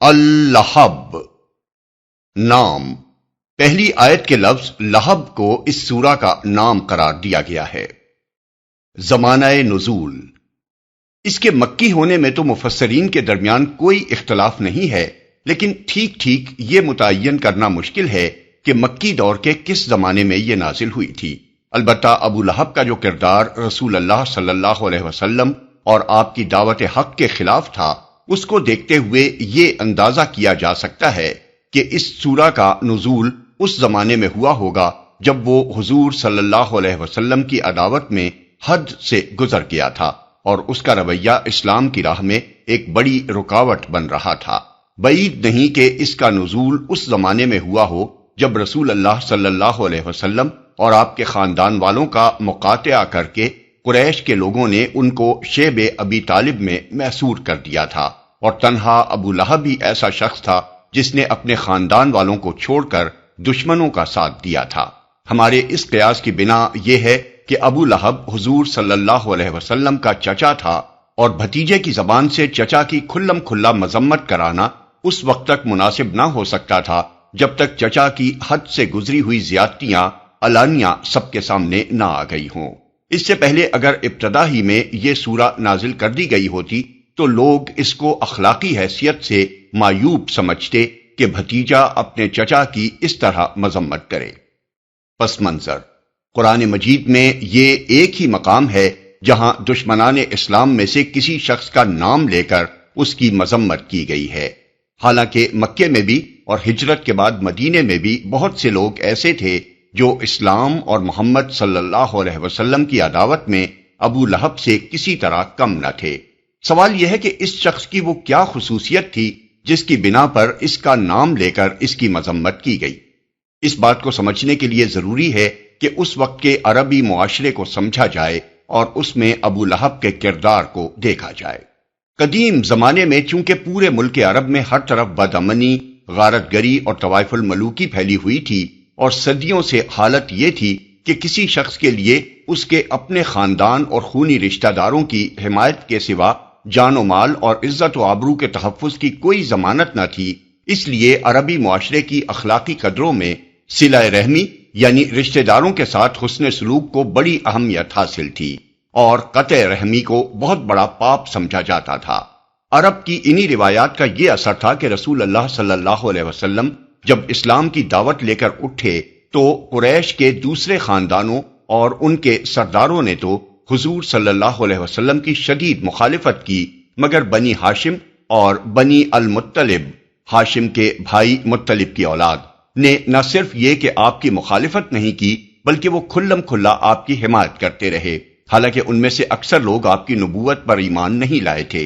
اللہب نام، پہلی آیت کے لفظ لہب کو اس سورہ کا نام قرار دیا گیا ہے۔ زمانہ نزول، اس کے مکی ہونے میں تو مفسرین کے درمیان کوئی اختلاف نہیں ہے، لیکن ٹھیک ٹھیک یہ متعین کرنا مشکل ہے کہ مکی دور کے کس زمانے میں یہ نازل ہوئی تھی۔ البتہ ابو لہب کا جو کردار رسول اللہ صلی اللہ علیہ وسلم اور آپ کی دعوت حق کے خلاف تھا، اس کو دیکھتے ہوئے یہ اندازہ کیا جا سکتا ہے کہ اس سورہ کا نزول اس زمانے میں ہوا ہوگا جب وہ حضور صلی اللہ علیہ وسلم کی عداوت میں حد سے گزر گیا تھا اور اس کا رویہ اسلام کی راہ میں ایک بڑی رکاوٹ بن رہا تھا۔ بعید نہیں کہ اس کا نزول اس زمانے میں ہوا ہو جب رسول اللہ صلی اللہ علیہ وسلم اور آپ کے خاندان والوں کا مقاطعہ کر کے قریش کے لوگوں نے ان کو شیب ابی طالب میں محصور کر دیا تھا، اور تنہا ابو لہب ہی ایسا شخص تھا جس نے اپنے خاندان والوں کو چھوڑ کر دشمنوں کا ساتھ دیا تھا۔ ہمارے اس قیاس کی بنا یہ ہے کہ ابو لہب حضور صلی اللہ علیہ وسلم کا چچا تھا، اور بھتیجے کی زبان سے چچا کی کھلم کھلا مذمت کرانا اس وقت تک مناسب نہ ہو سکتا تھا جب تک چچا کی حد سے گزری ہوئی زیادتیاں علانیہ سب کے سامنے نہ آ گئی ہوں۔ اس سے پہلے اگر ابتدا ہی میں یہ سورہ نازل کر دی گئی ہوتی تو لوگ اس کو اخلاقی حیثیت سے معیوب سمجھتے کہ بھتیجا اپنے چچا کی اس طرح مذمت کرے۔ پس منظر، قرآن مجید میں یہ ایک ہی مقام ہے جہاں دشمنان اسلام میں سے کسی شخص کا نام لے کر اس کی مذمت کی گئی ہے۔ حالانکہ مکے میں بھی اور ہجرت کے بعد مدینے میں بھی بہت سے لوگ ایسے تھے جو اسلام اور محمد صلی اللہ علیہ وسلم کی عداوت میں ابو لہب سے کسی طرح کم نہ تھے۔ سوال یہ ہے کہ اس شخص کی وہ کیا خصوصیت تھی جس کی بنا پر اس کا نام لے کر اس کی مذمت کی گئی؟ اس بات کو سمجھنے کے لیے ضروری ہے کہ اس وقت کے عربی معاشرے کو سمجھا جائے اور اس میں ابو لہب کے کردار کو دیکھا جائے۔ قدیم زمانے میں چونکہ پورے ملک عرب میں ہر طرف بدامنی، غارت گری اور طوائف الملوکی پھیلی ہوئی تھی، اور صدیوں سے حالت یہ تھی کہ کسی شخص کے لیے اس کے اپنے خاندان اور خونی رشتہ داروں کی حمایت کے سوا جان و مال اور عزت و آبرو کے تحفظ کی کوئی ضمانت نہ تھی۔ اس لیے عربی معاشرے کی اخلاقی قدروں میں صلہ رحمی یعنی رشتہ داروں کے ساتھ حسن سلوک کو بڑی اہمیت حاصل تھی، اور قطع رحمی کو بہت بڑا پاپ سمجھا جاتا تھا۔ عرب کی انہی روایات کا یہ اثر تھا کہ رسول اللہ صلی اللہ علیہ وسلم جب اسلام کی دعوت لے کر اٹھے تو قریش کے دوسرے خاندانوں اور ان کے سرداروں نے تو حضور صلی اللہ علیہ وسلم کی شدید مخالفت کی، مگر بنی ہاشم اور بنی المطلب، ہاشم کے بھائی مطلب کی اولاد، نے نہ صرف یہ کہ آپ کی مخالفت نہیں کی بلکہ وہ کھلم کھلا آپ کی حمایت کرتے رہے، حالانکہ ان میں سے اکثر لوگ آپ کی نبوت پر ایمان نہیں لائے تھے۔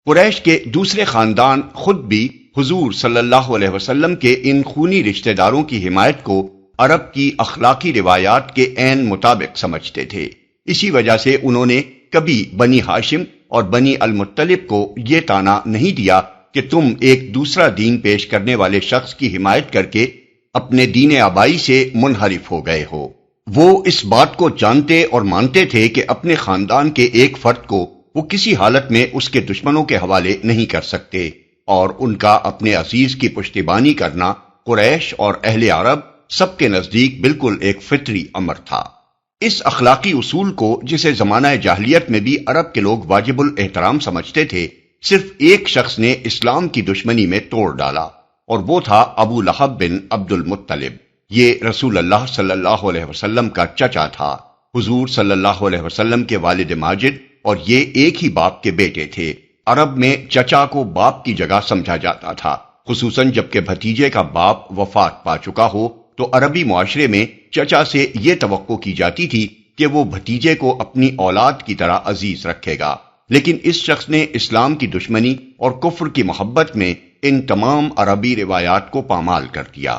قریش کے دوسرے خاندان خود بھی حضور صلی اللہ علیہ وسلم کے ان خونی رشتہ داروں کی حمایت کو عرب کی اخلاقی روایات کے عین مطابق سمجھتے تھے۔ اسی وجہ سے انہوں نے کبھی بنی ہاشم اور بنی المطلب کو یہ طعنہ نہیں دیا کہ تم ایک دوسرا دین پیش کرنے والے شخص کی حمایت کر کے اپنے دین آبائی سے منحرف ہو گئے ہو۔ وہ اس بات کو جانتے اور مانتے تھے کہ اپنے خاندان کے ایک فرد کو وہ کسی حالت میں اس کے دشمنوں کے حوالے نہیں کر سکتے، اور ان کا اپنے عزیز کی پشتیبانی کرنا قریش اور اہل عرب سب کے نزدیک بالکل ایک فطری امر تھا۔ اس اخلاقی اصول کو، جسے زمانہ جاہلیت میں بھی عرب کے لوگ واجب الاحترام سمجھتے تھے، صرف ایک شخص نے اسلام کی دشمنی میں توڑ ڈالا، اور وہ تھا ابو لہب بن عبد المطلب۔ یہ رسول اللہ صلی اللہ علیہ وسلم کا چچا تھا، حضور صلی اللہ علیہ وسلم کے والد ماجد، اور یہ ایک ہی باپ کے بیٹے تھے۔ عرب میں چچا کو باپ کی جگہ سمجھا جاتا تھا، خصوصاً جب کہ بھتیجے کا باپ وفات پا چکا ہو تو عربی معاشرے میں چچا سے یہ توقع کی جاتی تھی کہ وہ بھتیجے کو اپنی اولاد کی طرح عزیز رکھے گا، لیکن اس شخص نے اسلام کی دشمنی اور کفر کی محبت میں ان تمام عربی روایات کو پامال کر دیا۔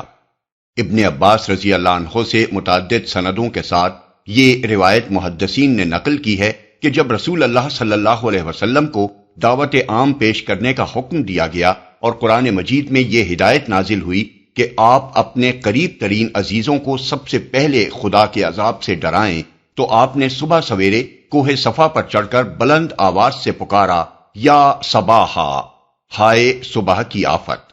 ابن عباس رضی اللہ عنہ سے متعدد سندوں کے ساتھ یہ روایت محدثین نے نقل کی ہے کہ جب رسول اللہ صلی اللہ علیہ وسلم کو دعوت عام پیش کرنے کا حکم دیا گیا اور قرآن مجید میں یہ ہدایت نازل ہوئی کہ آپ اپنے قریب ترین عزیزوں کو سب سے پہلے خدا کے عذاب سے ڈرائیں، تو آپ نے صبح سویرے کوہ صفا پر چڑھ کر بلند آواز سے پکارا، یا صباحا، ہائے صبح کی آفت۔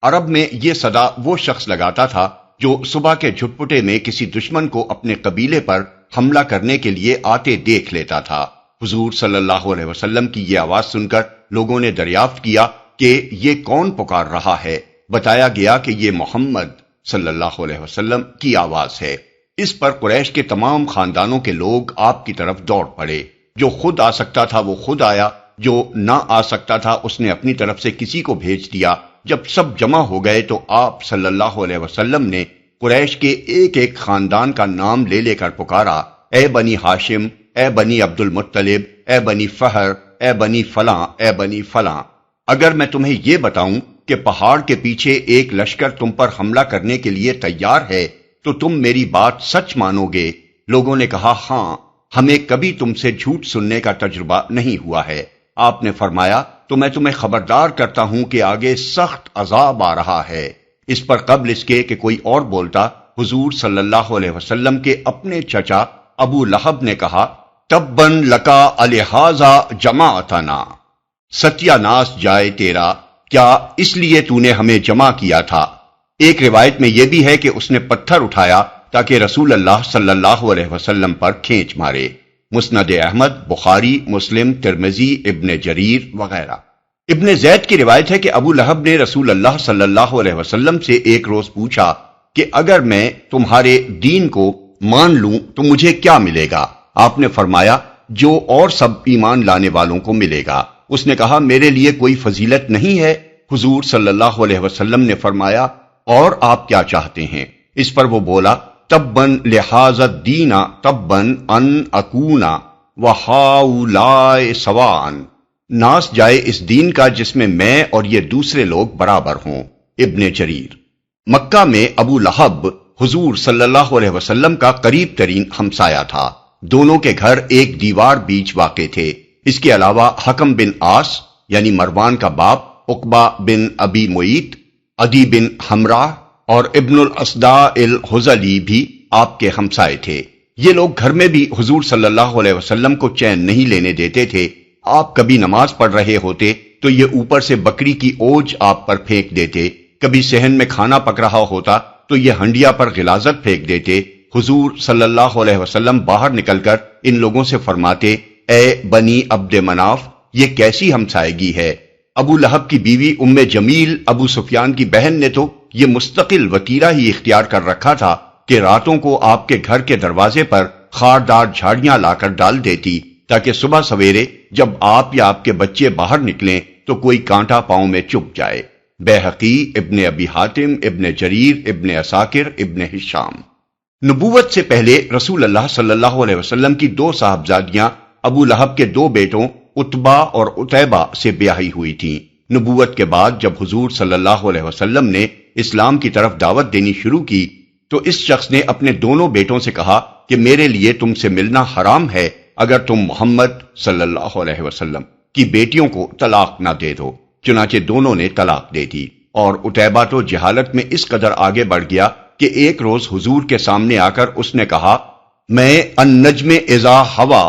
عرب میں یہ صدا وہ شخص لگاتا تھا جو صبح کے جھٹپٹے میں کسی دشمن کو اپنے قبیلے پر حملہ کرنے کے لیے آتے دیکھ لیتا تھا۔ حضور صلی اللہ علیہ وسلم کی یہ آواز سن کر لوگوں نے دریافت کیا کہ یہ کون پکار رہا ہے۔ بتایا گیا کہ یہ محمد صلی اللہ علیہ وسلم کی آواز ہے۔ اس پر قریش کے تمام خاندانوں کے لوگ آپ کی طرف دوڑ پڑے۔ جو خود آ سکتا تھا وہ خود آیا، جو نہ آ سکتا تھا اس نے اپنی طرف سے کسی کو بھیج دیا۔ جب سب جمع ہو گئے تو آپ صلی اللہ علیہ وسلم نے قریش کے ایک ایک خاندان کا نام لے لے کر پکارا، اے بنی ہاشم، اے بنی عبد المطلب، اے بنی فہر، اے بنی فلاں، اے بنی فلاں۔ اگر میں تمہیں یہ بتاؤں کہ پہاڑ کے پیچھے ایک لشکر تم پر حملہ کرنے کے لیے تیار ہے تو تم میری بات سچ مانو گے؟ لوگوں نے کہا ہاں، ہمیں کبھی تم سے جھوٹ سننے کا تجربہ نہیں ہوا ہے۔ آپ نے فرمایا تو میں تمہیں خبردار کرتا ہوں کہ آگے سخت عذاب آ رہا ہے۔ اس پر قبل اس کے کہ کوئی اور بولتا، حضور صلی اللہ علیہ وسلم کے اپنے چچا ابو لہب نے کہا، تبن لکا الہذا جماعتنا، ستیہ ناس جائے تیرا، کیا اس لیے تو نے ہمیں جمع کیا تھا؟ ایک روایت میں یہ بھی ہے کہ اس نے پتھر اٹھایا تاکہ رسول اللہ صلی اللہ علیہ وسلم پر کھینچ مارے۔ مسند احمد، بخاری، مسلم، ترمذی، ابن جریر وغیرہ۔ ابن زید کی روایت ہے کہ ابو لہب نے رسول اللہ صلی اللہ علیہ وسلم سے ایک روز پوچھا کہ اگر میں تمہارے دین کو مان لوں تو مجھے کیا ملے گا؟ آپ نے فرمایا جو اور سب ایمان لانے والوں کو ملے گا۔ اس نے کہا میرے لیے کوئی فضیلت نہیں ہے؟ حضور صلی اللہ علیہ وسلم نے فرمایا اور آپ کیا چاہتے ہیں؟ اس پر وہ بولا، تبن لہذا الدین تبن ان اکونا وہاؤلاء سواء، ناس جائے اس دین کا جس میں میں اور یہ دوسرے لوگ برابر ہوں۔ ابن جریر۔ مکہ میں ابو لہب حضور صلی اللہ علیہ وسلم کا قریب ترین ہمسایہ تھا۔ دونوں کے گھر ایک دیوار بیچ واقع تھے۔ اس کے علاوہ حکم بن عاص یعنی مروان کا باپ، عقبہ بن ابی معیط، عدی بن حمراہ اور ابن الاسداء الحزلی بھی آپ کے ہمسائے تھے۔ یہ لوگ گھر میں بھی حضور صلی اللہ علیہ وسلم کو چین نہیں لینے دیتے تھے۔ آپ کبھی نماز پڑھ رہے ہوتے تو یہ اوپر سے بکری کی اوج آپ پر پھینک دیتے، کبھی صحن میں کھانا پک رہا ہوتا تو یہ ہنڈیا پر غلاظت پھینک دیتے۔ حضور صلی اللہ علیہ وسلم باہر نکل کر ان لوگوں سے فرماتے، اے بنی عبد مناف، یہ کیسی ہمسائیگی ہے؟ ابو لہب کی بیوی ام جمیل ابو سفیان کی بہن نے تو یہ مستقل وتیرہ ہی اختیار کر رکھا تھا کہ راتوں کو آپ کے گھر کے دروازے پر خاردار جھاڑیاں لا کر ڈال دیتی تاکہ صبح سویرے جب آپ یا آپ کے بچے باہر نکلیں تو کوئی کانٹا پاؤں میں چبھ جائے۔ بیہقی، ابن ابی حاتم، ابن جریر، ابن عساکر، ابن ہشام۔ نبوت سے پہلے رسول اللہ صلی اللہ علیہ وسلم کی دو صاحبزادیاں ابو لہب کے دو بیٹوں عتبہ اور عتیبہ سے بیاہی ہوئی تھیں۔ نبوت کے بعد جب حضور صلی اللہ علیہ وسلم نے اسلام کی طرف دعوت دینی شروع کی تو اس شخص نے اپنے دونوں بیٹوں سے کہا کہ میرے لیے تم سے ملنا حرام ہے اگر تم محمد صلی اللہ علیہ وسلم کی بیٹیوں کو طلاق نہ دے دو۔ چنانچہ دونوں نے طلاق دے دی، اور عتیبہ تو جہالت میں اس قدر آگے بڑھ گیا کہ ایک روز حضور کے سامنے آ کر اس نے کہا، میں النجم اذا ہوا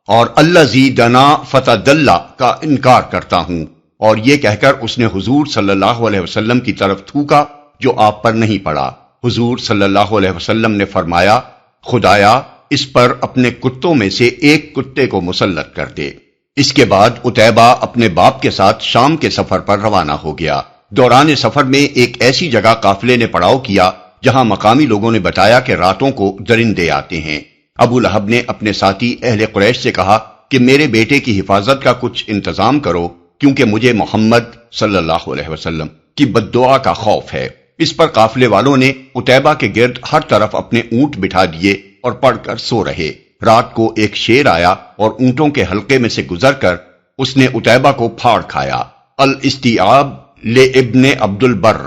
اور الذی دنا فتدلی کا انکار کرتا ہوں، اور یہ کہہ کر اس نے حضور صلی اللہ علیہ وسلم کی طرف تھوکا جو آپ پر نہیں پڑا۔ حضور صلی اللہ علیہ وسلم نے فرمایا، خدایا اس پر اپنے کتوں میں سے ایک کتے کو مسلط کر دے۔ اس کے بعد عتیبہ اپنے باپ کے ساتھ شام کے سفر پر روانہ ہو گیا۔ دوران سفر میں ایک ایسی جگہ قافلے نے پڑاؤ کیا جہاں مقامی لوگوں نے بتایا کہ راتوں کو درندے آتے ہیں۔ ابو لہب نے اپنے ساتھی اہل قریش سے کہا کہ میرے بیٹے کی حفاظت کا کچھ انتظام کرو، کیونکہ مجھے محمد صلی اللہ علیہ وسلم کی بد دعا کا خوف ہے۔ اس پر قافلے والوں نے عتیبہ کے گرد ہر طرف اپنے اونٹ بٹھا دیے اور پڑھ کر سو رہے۔ رات کو ایک شیر آیا اور اونٹوں کے حلقے میں سے گزر کر اس نے عتیبہ کو پھاڑ کھایا۔ الاستیعاب لابن عبد البر،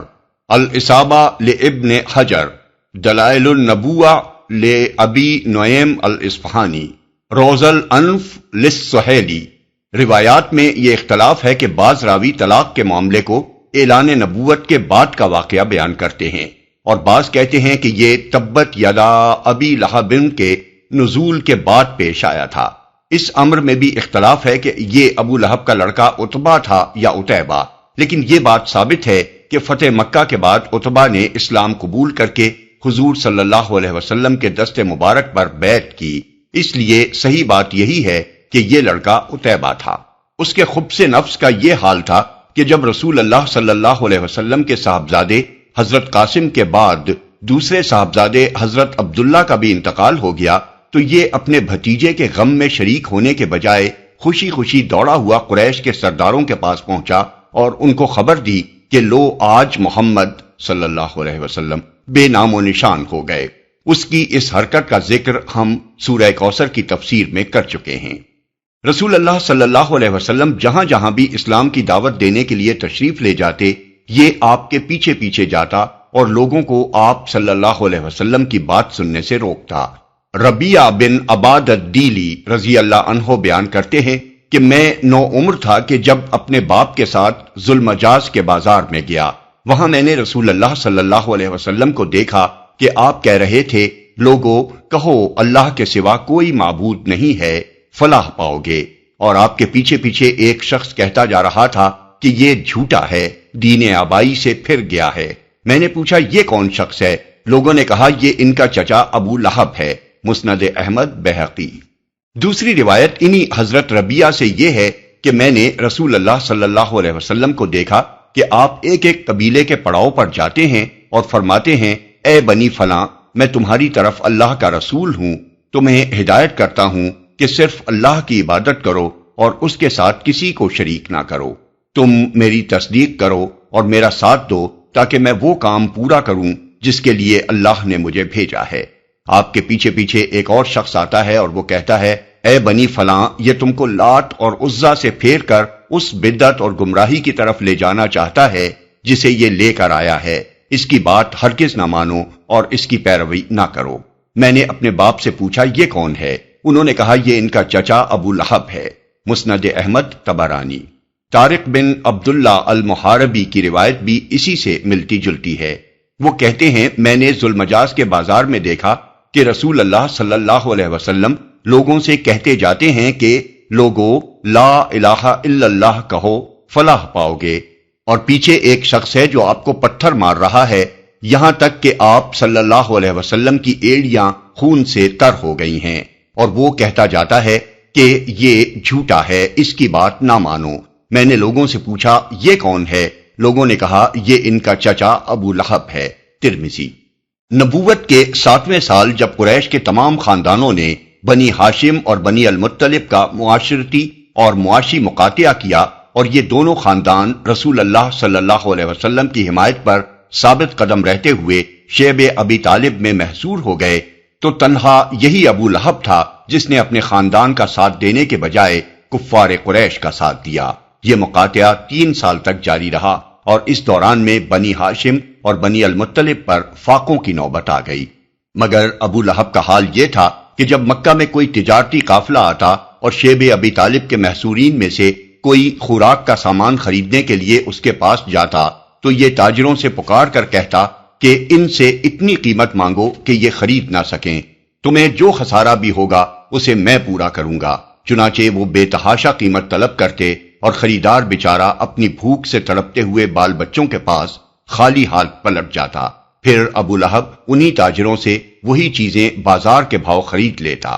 الاصابہ لابن حجر، دلائل النبوہ لابی نعیم الاصفہانی، روز الانف للسہیلی۔ روایات میں یہ اختلاف ہے کہ بعض راوی طلاق کے معاملے کو اعلان نبوت کے بعد کا واقعہ بیان کرتے ہیں، اور بعض کہتے ہیں کہ یہ تبت یدا ابی لہب کے نزول کے بعد پیش آیا تھا۔ اس امر میں بھی اختلاف ہے کہ یہ ابو لہب کا لڑکا عتبہ تھا یا عتیبہ، لیکن یہ بات ثابت ہے کہ فتح مکہ کے بعد عتبہ نے اسلام قبول کر کے حضور صلی اللہ علیہ وسلم کے دست مبارک پر بیعت کی، اس لیے صحیح بات یہی ہے کہ یہ لڑکا عتیبہ تھا۔ اس کے خبث نفس کا یہ حال تھا کہ جب رسول اللہ صلی اللہ علیہ وسلم کے صاحبزادے حضرت قاسم کے بعد دوسرے صاحبزادے حضرت عبداللہ کا بھی انتقال ہو گیا تو یہ اپنے بھتیجے کے غم میں شریک ہونے کے بجائے خوشی خوشی دوڑا ہوا قریش کے سرداروں کے پاس پہنچا اور ان کو خبر دی کہ لو آج محمد صلی اللہ علیہ وسلم بے نام و نشان ہو گئے۔ اس کی اس حرکت کا ذکر ہم سورہ کوثر کی تفسیر میں کر چکے ہیں۔ رسول اللہ صلی اللہ علیہ وسلم جہاں جہاں بھی اسلام کی دعوت دینے کے لیے تشریف لے جاتے، یہ آپ کے پیچھے پیچھے جاتا اور لوگوں کو آپ صلی اللہ علیہ وسلم کی بات سننے سے روکتا۔ ربیعہ بن عباد الدیلی رضی اللہ عنہ بیان کرتے ہیں کہ میں 9 عمر تھا کہ جب اپنے باپ کے ساتھ ذوالمجاز کے بازار میں گیا، وہاں میں نے رسول اللہ صلی اللہ علیہ وسلم کو دیکھا کہ آپ کہہ رہے تھے، لوگو کہو اللہ کے سوا کوئی معبود نہیں ہے، فلاح پاؤ گے، اور آپ کے پیچھے پیچھے ایک شخص کہتا جا رہا تھا کہ یہ جھوٹا ہے، دین آبائی سے پھر گیا ہے۔ میں نے پوچھا یہ کون شخص ہے؟ لوگوں نے کہا یہ ان کا چچا ابو لہب ہے۔ مسند احمد بہقی۔ دوسری روایت انہی حضرت ربیعہ سے یہ ہے کہ میں نے رسول اللہ صلی اللہ علیہ وسلم کو دیکھا کہ آپ ایک ایک قبیلے کے پڑاؤ پر جاتے ہیں اور فرماتے ہیں، اے بنی فلاں، میں تمہاری طرف اللہ کا رسول ہوں، تمہیں ہدایت کرتا ہوں کہ صرف اللہ کی عبادت کرو اور اس کے ساتھ کسی کو شریک نہ کرو۔ تم میری تصدیق کرو اور میرا ساتھ دو تاکہ میں وہ کام پورا کروں جس کے لیے اللہ نے مجھے بھیجا ہے۔ آپ کے پیچھے پیچھے ایک اور شخص آتا ہے اور وہ کہتا ہے، اے بنی فلاں، یہ تم کو لات اور عزا سے پھیر کر اس بدعت اور گمراہی کی طرف لے جانا چاہتا ہے جسے یہ لے کر آیا ہے، اس کی بات ہرگز نہ مانو اور اس کی پیروی نہ کرو۔ میں نے اپنے باپ سے پوچھا یہ کون ہے؟ انہوں نے کہا یہ ان کا چچا ابو لہب ہے۔ مسند احمد طبرانی۔ طارق بن عبداللہ المحاربی کی روایت بھی اسی سے ملتی جلتی ہے۔ وہ کہتے ہیں، میں نے ذوالمجاز کے بازار میں دیکھا کہ رسول اللہ صلی اللہ علیہ وسلم لوگوں سے کہتے جاتے ہیں کہ لوگو لا الہ الا اللہ کہو فلاح پاؤ گے، اور پیچھے ایک شخص ہے جو آپ کو پتھر مار رہا ہے، یہاں تک کہ آپ صلی اللہ علیہ وسلم کی ایڑیاں خون سے تر ہو گئی ہیں، اور وہ کہتا جاتا ہے کہ یہ جھوٹا ہے، اس کی بات نہ مانو۔ میں نے لوگوں سے پوچھا یہ کون ہے؟ لوگوں نے کہا یہ ان کا چچا ابو لہب ہے۔ ترمذی۔ نبوت کے 7ویں سال جب قریش کے تمام خاندانوں نے بنی ہاشم اور بنی المطلب کا معاشرتی اور معاشی مقاطعہ کیا اور یہ دونوں خاندان رسول اللہ صلی اللہ علیہ وسلم کی حمایت پر ثابت قدم رہتے ہوئے شیب ابی طالب میں محصور ہو گئے، تو تنہا یہی ابو لہب تھا جس نے اپنے خاندان کا ساتھ دینے کے بجائے کفار قریش کا ساتھ دیا۔ یہ مقاطعہ 3 سال تک جاری رہا اور اس دوران میں بنی ہاشم اور بنی المطلب پر فاقوں کی نوبت آ گئی۔ مگر ابو لہب کا حال یہ تھا کہ جب مکہ میں کوئی تجارتی قافلہ آتا اور شیب ابی طالب کے محصورین میں سے کوئی خوراک کا سامان خریدنے کے لیے اس کے پاس جاتا تو یہ تاجروں سے پکار کر کہتا کہ ان سے اتنی قیمت مانگو کہ یہ خرید نہ سکیں، تمہیں جو خسارہ بھی ہوگا اسے میں پورا کروں گا۔ چنانچہ وہ بے تحاشا قیمت طلب کرتے اور خریدار بیچارہ اپنی بھوک سے تڑپتے ہوئے بال بچوں کے پاس خالی ہاتھ پلٹ جاتا۔ پھر ابو لہب انہی تاجروں سے وہی چیزیں بازار کے بھاؤ خرید لیتا۔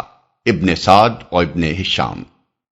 ابن سعد اور ابن ہشام۔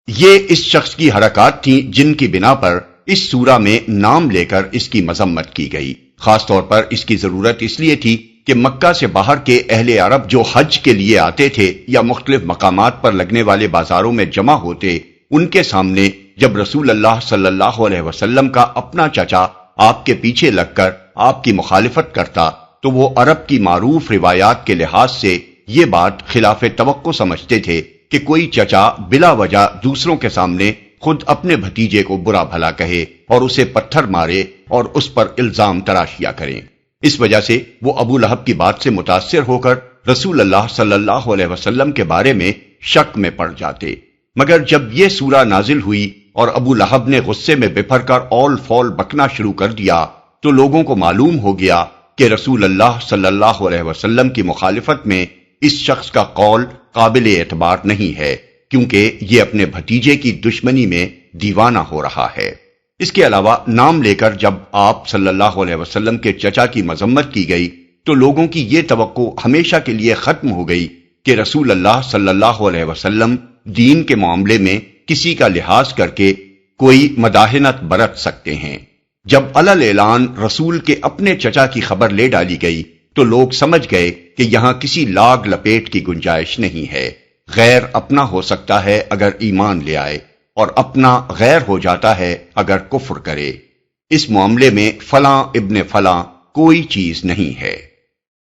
یہ اس شخص کی حرکات تھیں جن کی بنا پر اس سورہ میں نام لے کر اس کی مذمت کی گئی۔ خاص طور پر اس کی ضرورت اس لیے تھی کہ مکہ سے باہر کے اہل عرب جو حج کے لیے آتے تھے یا مختلف مقامات پر لگنے والے بازاروں میں جمع ہوتے، ان کے سامنے جب رسول اللہ صلی اللہ علیہ وسلم کا اپنا چچا آپ کے پیچھے لگ کر آپ کی مخالفت کرتا تو وہ عرب کی معروف روایات کے لحاظ سے یہ بات خلاف توقع سمجھتے تھے کہ کوئی چچا بلا وجہ دوسروں کے سامنے خود اپنے بھتیجے کو برا بھلا کہے اور اسے پتھر مارے اور اس پر الزام تراشیاں کریں۔ اس وجہ سے وہ ابو لہب کی بات سے متاثر ہو کر رسول اللہ صلی اللہ علیہ وسلم کے بارے میں شک میں پڑ جاتے۔ مگر جب یہ سورہ نازل ہوئی اور ابو لہب نے غصے میں بپھر کر اول فول بکنا شروع کر دیا تو لوگوں کو معلوم ہو گیا کہ رسول اللہ صلی اللہ علیہ وسلم کی مخالفت میں اس شخص کا قول قابل اعتبار نہیں ہے، کیونکہ یہ اپنے بھتیجے کی دشمنی میں دیوانہ ہو رہا ہے۔ اس کے علاوہ نام لے کر جب آپ صلی اللہ علیہ وسلم کے چچا کی مذمت کی گئی تو لوگوں کی یہ توقع ہمیشہ کے لیے ختم ہو گئی کہ رسول اللہ صلی اللہ علیہ وسلم دین کے معاملے میں کسی کا لحاظ کر کے کوئی مداحنت برت سکتے ہیں۔ جب علل اعلان رسول کے اپنے چچا کی خبر لے ڈالی گئی تو لوگ سمجھ گئے کہ یہاں کسی لاگ لپیٹ کی گنجائش نہیں ہے۔ غیر اپنا ہو سکتا ہے اگر ایمان لے آئے، اور اپنا غیر ہو جاتا ہے اگر کفر کرے۔ اس معاملے میں فلاں ابن فلاں کوئی چیز نہیں ہے۔